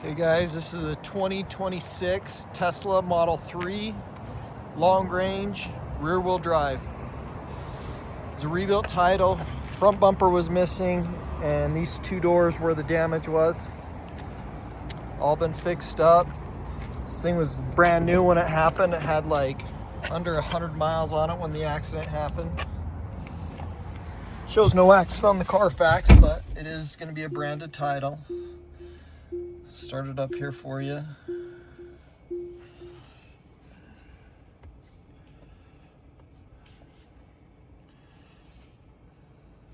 Okay guys, this is a 2026 Tesla Model 3 long range rear wheel drive. It's a rebuilt title, front bumper was missing, and these two doors where the damage was. All been fixed up. This thing was brand new when it happened. It had like under 100 miles on it when the accident happened. Shows no accident on the Carfax, but it is going to be a branded title. Start it up here for you.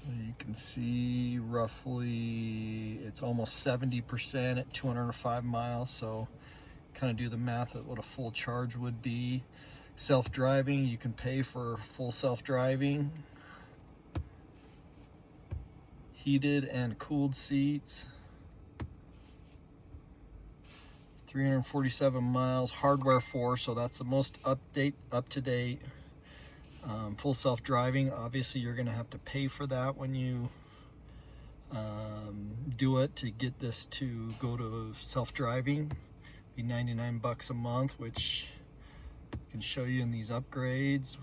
You can see roughly it's almost 70% at 205 miles, so kind of do the math at what a full charge would be. Self-driving, you can pay for full self-driving. Heated and cooled seats. 347 miles, hardware 4, so that's the most up-to-date. Full self-driving, obviously you're going to have to pay for that when you do it to get this to go to self-driving. Be 99 bucks a month, which I can show you in these upgrades.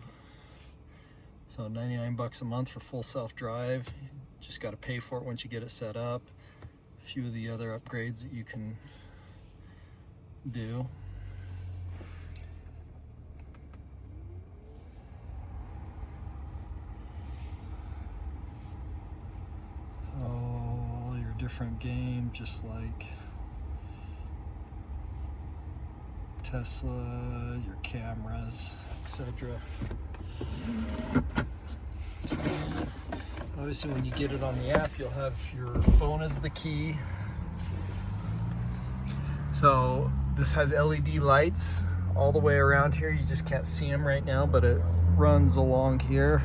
So 99 bucks a month for full self-drive. Just got to pay for it once you get it set up. A few of the other upgrades that you can do. All your different games, just like Tesla, your cameras, etc. Obviously when you get it on the app, you'll have your phone as the key. So this has LED lights all the way around here. You just can't see them right now, but it runs along here.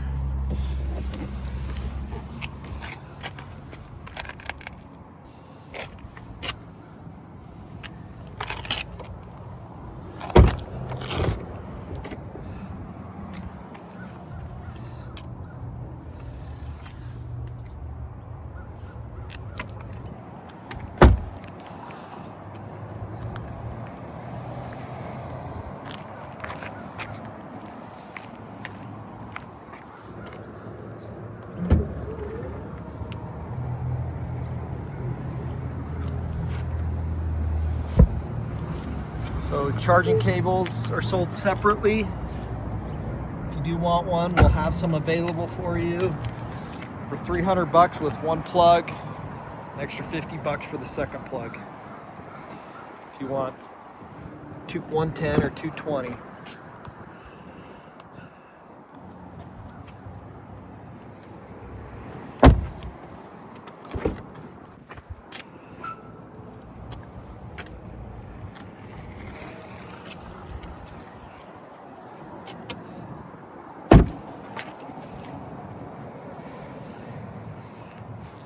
So charging cables are sold separately. If you do want one, we'll have some available for you for 300 bucks with one plug, an extra 50 bucks for the second plug. If you want 110 or 220.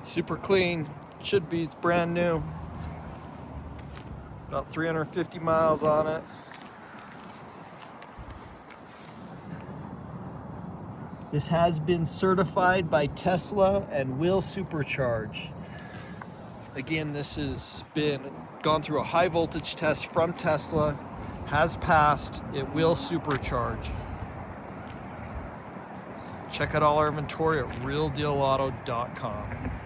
Super clean, should be, it's brand new. About 350 miles on it. This has been certified by Tesla and will supercharge. Again, this has gone through a high voltage test from Tesla, has passed, it will supercharge. Check out all our inventory at realdealauto.com.